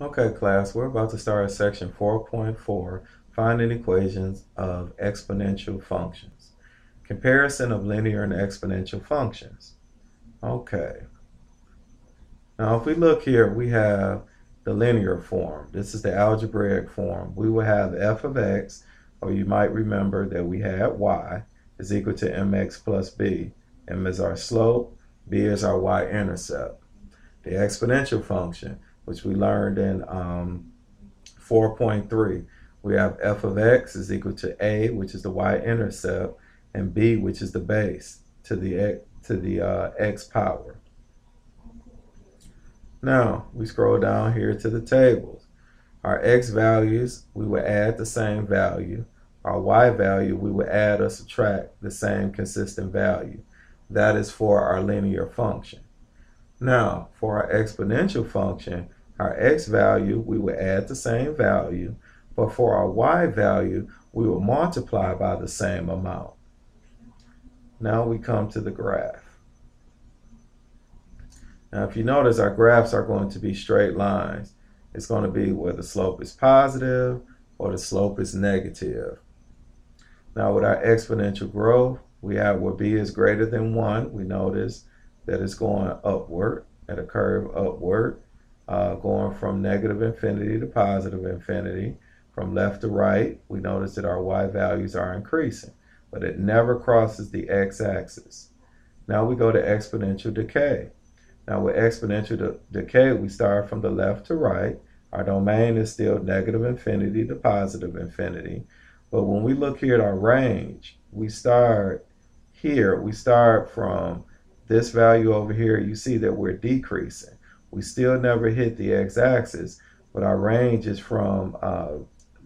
Okay, class, we're about to start section 4.4, finding equations of exponential functions. Comparison of linear and exponential functions. Okay, now if we look here, we have the linear form. This is the algebraic form. We will have f of x, or you might remember that we had y, is equal to mx plus b. M is our slope, b is our y-intercept. The exponential function, which we learned in 4.3, we have f of x is equal to a, which is the y-intercept, and b, which is the base, to the x power. Now, we scroll down here to the tables. Our x values, we will add the same value. Our y value, we will add or subtract the same consistent value. That is for our linear function. Now, for our exponential function, our x value, we will add the same value, but for our y value, we will multiply by the same amount. Now we come to the graph. Now, if you notice, our graphs are going to be straight lines. It's going to be where the slope is positive or the slope is negative. Now, with our exponential growth, we have where b is greater than 1. We notice that it's going upward at a curve upward, going from negative infinity to positive infinity. From left to right, we notice that our y values are increasing, but it never crosses the x-axis. Now we go to exponential decay. Now with exponential decay, we start from the left to right. Our domain is still negative infinity to positive infinity. But when we look here at our range, we start here. We start from this value over here. You see that we're decreasing. We still never hit the x-axis, but our range is from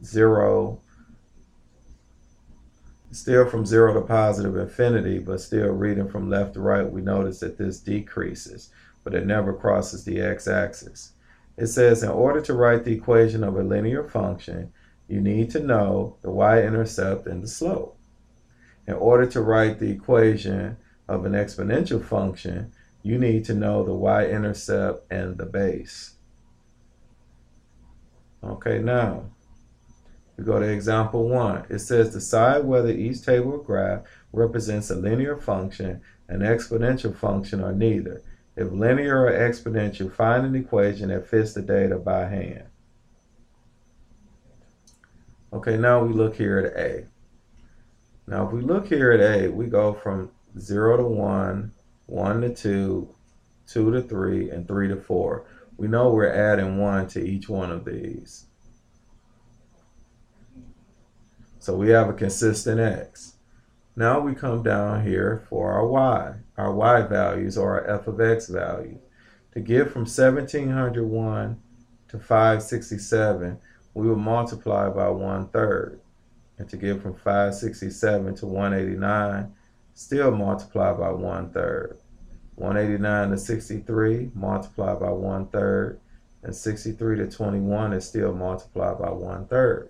zero to positive infinity, but still reading from left to right, we notice that this decreases, but it never crosses the x-axis. It says in order to write the equation of a linear function, you need to know the y-intercept and the slope. In order to write the equation of an exponential function, you need to know the y-intercept and the base. Okay, now we go to example 1. It says decide whether each table or graph represents a linear function, an exponential function, or neither. If linear or exponential, find an equation that fits the data by hand. Okay, now we look here at A. Now if we look here at A, we go from 0 to 1, 1 to 2, 2 to 3, and 3 to 4. We know we're adding 1 to each one of these. So we have a consistent x. Now we come down here for our y values, or our f of x value. To get from 1701 to 567, we will multiply by 1/3. And to get from 567 to 189, still multiply by 1/3. 189 to 63, multiply by 1/3. And 63 to 21 is still multiplied by 1/3.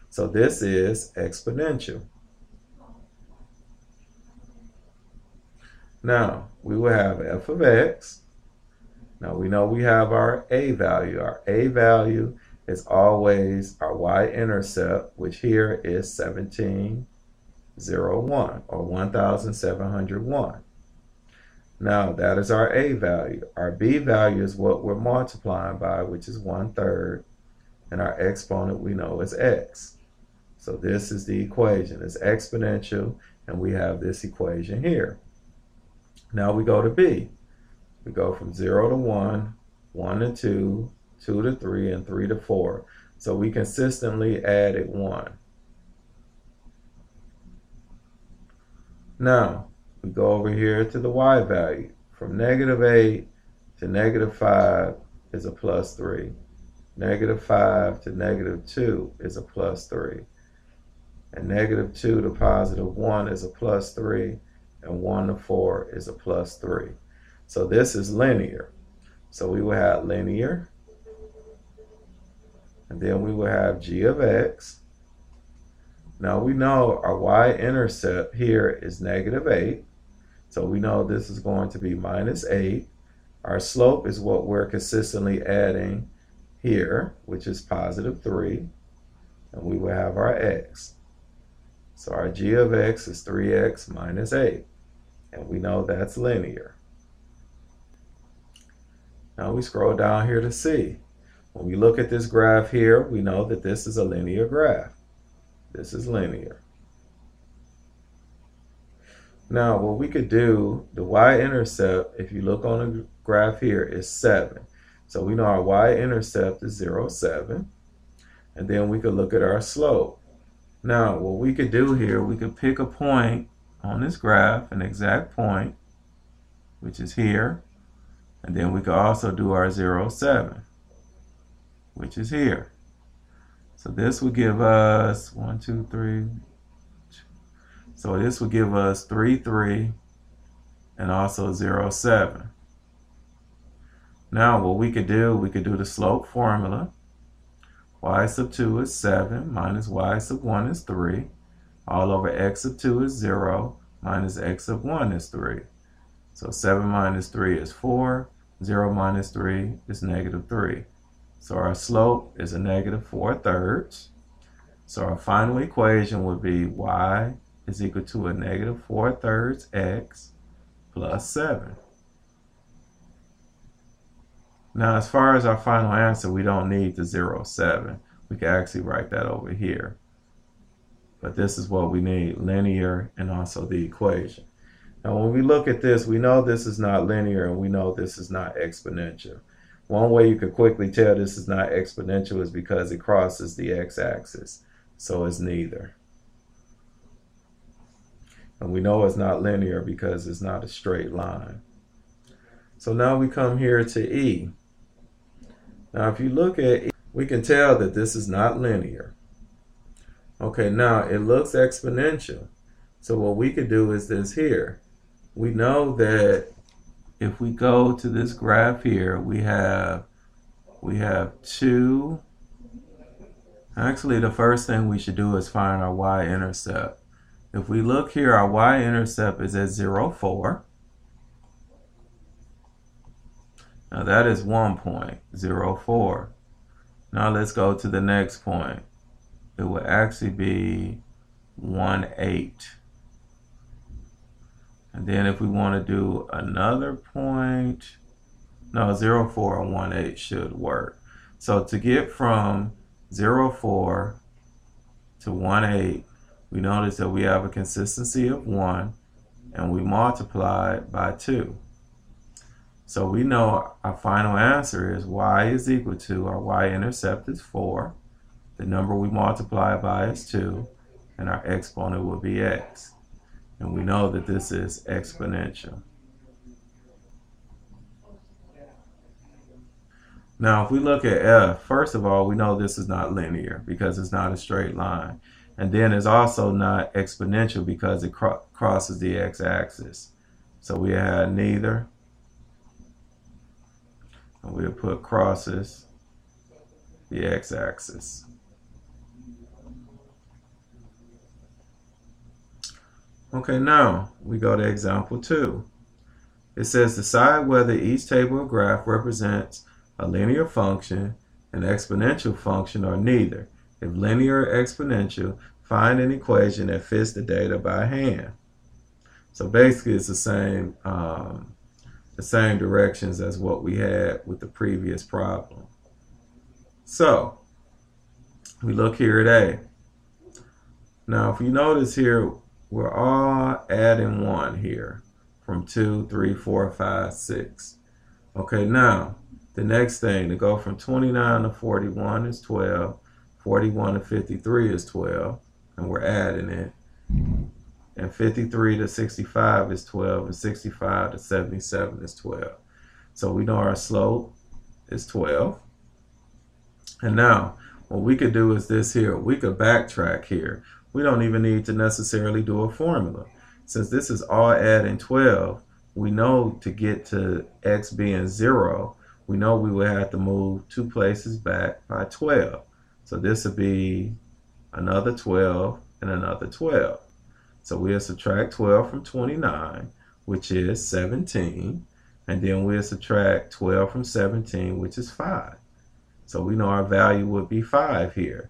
So this is exponential. Now, we will have f of x. Now, we know we have our a value. Our a value is always our y-intercept, which here is 1701, or 1701. Now, that is our a value. Our b value is what we're multiplying by, which is 1/3. And our exponent we know is x. So this is the equation. It's exponential, and we have this equation here. Now we go to B. We go from 0 to 1, 1 to 2, 2 to 3, and 3 to 4. So we consistently added 1. Now we go over here to the y value. From -8 to -5 is a +3. -5 to -2 is a +3. And -2 to +1 is a +3. And 1 to 4 is a +3. So this is linear. So we will have linear. And then we will have g of x. Now we know our y-intercept here is -8. So we know this is going to be -8. Our slope is what we're consistently adding here, which is positive 3, and we will have our x. So our g of x is 3x minus 8, and we know that's linear. Now we scroll down here to C. When we look at this graph here, we know that this is a linear graph. This is linear. Now what we could do, the y-intercept, if you look on the graph here, is 7. So we know our y-intercept is 0, 7. And then we could look at our slope. Now what we could do here, we could pick a point on this graph, an exact point, which is here. And then we could also do our 0, 7, which is here. So this would give us 1, 2, 3. So this would give us 3, 3, and also 0, 7. Now what we could do the slope formula. Y sub 2 is 7 minus y sub 1 is 3. All over x sub 2 is 0 minus x sub 1 is 3. So 7 minus 3 is 4. 0 minus 3 is negative 3. So our slope is a negative 4/3. So our final equation would be y is equal to a negative 4/3 x plus 7. Now as far as our final answer, we don't need the 0, 7. We can actually write that over here. But this is what we need, linear and also the equation. Now when we look at this, we know this is not linear and we know this is not exponential. One way you could quickly tell this is not exponential is because it crosses the x-axis. So it's neither. And we know it's not linear because it's not a straight line. So now we come here to E. Now if you look at E, we can tell that this is not linear. Okay, now it looks exponential. So what we could do is this here. We know that if we go to this graph here, we have 2. Actually, the first thing we should do is find our y-intercept. If we look here, our y-intercept is at 0, 4. Now that is one point, 0, 4. Now let's go to the next point. It would actually be 1, 8. And then if we want to do another point, no, 0, 4 and 1, 8 should work. So to get from 0, 4 to 1, 8, we notice that we have a consistency of 1 and we multiply it by 2. So we know our final answer is y is equal to, our y-intercept is 4. The number we multiply by is 2. And our exponent will be x. And we know that this is exponential. Now if we look at F, first of all, we know this is not linear because it's not a straight line. And then it's also not exponential because it crosses the x-axis. So we had neither. And we'll put crosses the x-axis. Okay, now we go to example 2. It says decide whether each table or graph represents a linear function, an exponential function, or neither. If linear or exponential, find an equation that fits the data by hand. So basically it's the same directions as what we had with the previous problem. So we look here at A. Now if you notice here, we're all adding 1 here from 2, 3, 4, 5, 6. Okay, now the next thing, to go from 29 to 41 is 12, 41 to 53 is 12, and we're adding it. And 53 to 65 is 12, and 65 to 77 is 12. So we know our slope is 12. And now what we could do is this here. We could backtrack here. We don't even need to necessarily do a formula. Since this is all adding 12, we know to get to x being 0, we know we would have to move 2 places back by 12. So this would be another 12 and another 12. So we'll subtract 12 from 29, which is 17. And then we'll subtract 12 from 17, which is 5. So we know our value would be 5 here.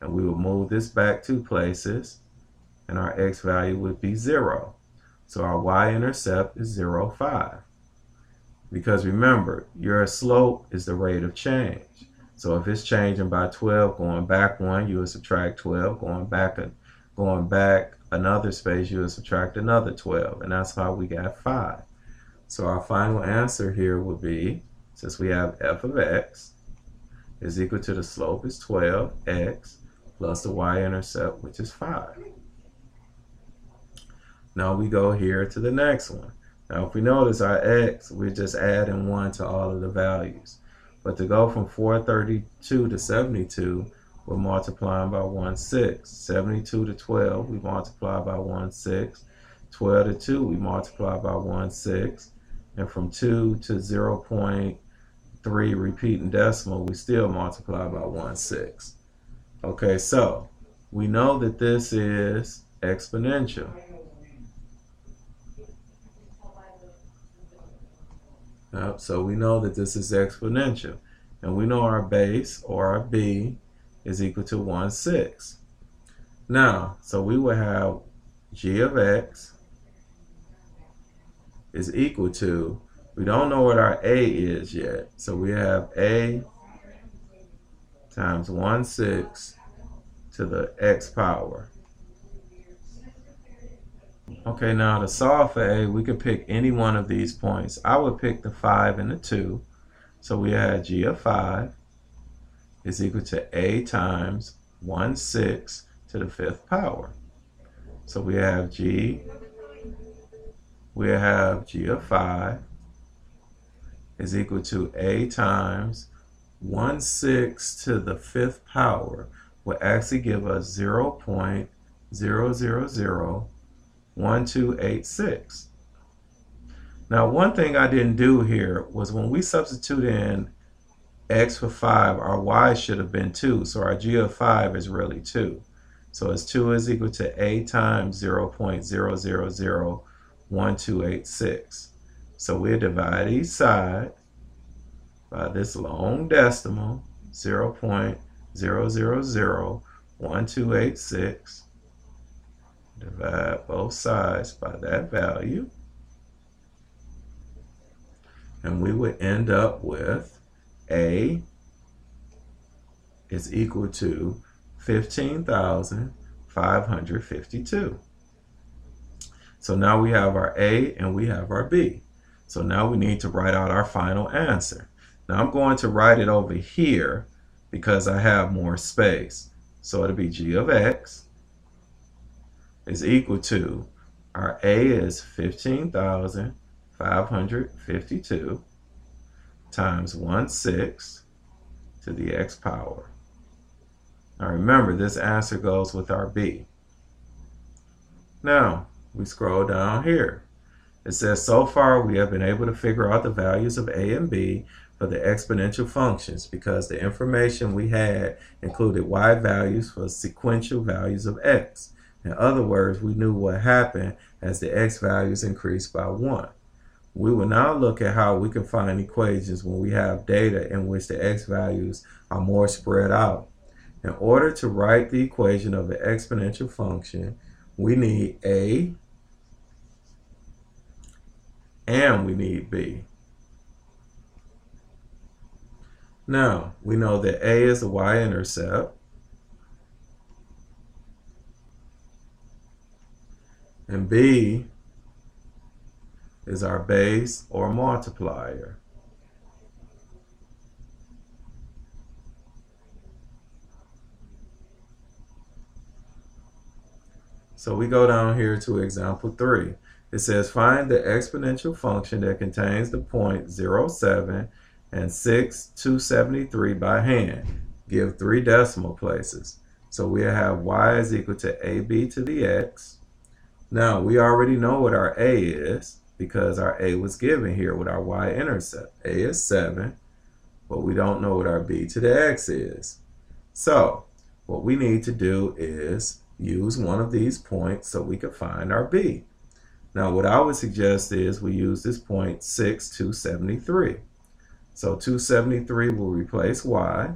And we would move this back 2 places, and our x value would be 0. So our y-intercept is 0, 5. Because remember, your slope is the rate of change. So if it's changing by 12, going back 1, you would subtract 12. Going back another space, you would subtract another 12. And that's how we got 5. So our final answer here would be, since we have f of x is equal to the slope is 12x plus the y-intercept, which is 5. Now we go here to the next one. Now if we notice our x, we're just adding 1 to all of the values. But to go from 432 to 72, we're multiplying by 1/6. 72 to 12, we multiply by 1/6. 12 to 2, we multiply by 1/6. And from 2 to 0.3 repeating decimal, we still multiply by 1/6. Okay, so we know that this is exponential. So we know that this is exponential. And we know our base, or our b, is equal to 1/6. Now, so we will have g of x is equal to, we don't know what our a is yet. So we have a times 1/6 to the x power. Okay, now to solve for a, we could pick any one of these points. I would pick the 5 and the 2. So we had g of 5 is equal to a times 1/6 to the 5th power. So we have g of 5 is equal to a times 1/6 to the 5th power, will actually give us 0.0001286. Now, one thing I didn't do here was when we substitute in x for 5, our y should have been 2, so our g of 5 is really 2. So as 2 is equal to a times 0.0001286. So we'll divide each side by this long decimal, 0.0001286. Divide both sides by that value. And we would end up with a is equal to 15,552. So now we have our a and we have our b. So now we need to write out our final answer. Now I'm going to write it over here because I have more space. So it'll be g of x is equal to, our a is 15,552 times 1/6 to the x power. Now remember, this answer goes with our b. Now we scroll down here. It says, so far we have been able to figure out the values of a and b for the exponential functions because the information we had included y values for sequential values of x. In other words, we knew what happened as the x values increased by 1. We will now look at how we can find equations when we have data in which the x values are more spread out. In order to write the equation of an exponential function, we need a and we need b. Now, we know that a is the y-intercept, and b is our base or multiplier. So we go down here to example 3. It says find the exponential function that contains the point 0, 7 and 6, 273 by hand. Give 3 decimal places. So we have y is equal to ab to the x. Now we already know what our a is because our a was given here with our y-intercept. A is 7, but we don't know what our b to the x is. So what we need to do is use one of these points so we can find our b. Now what I would suggest is we use this point 6, 273. So 273 will replace y.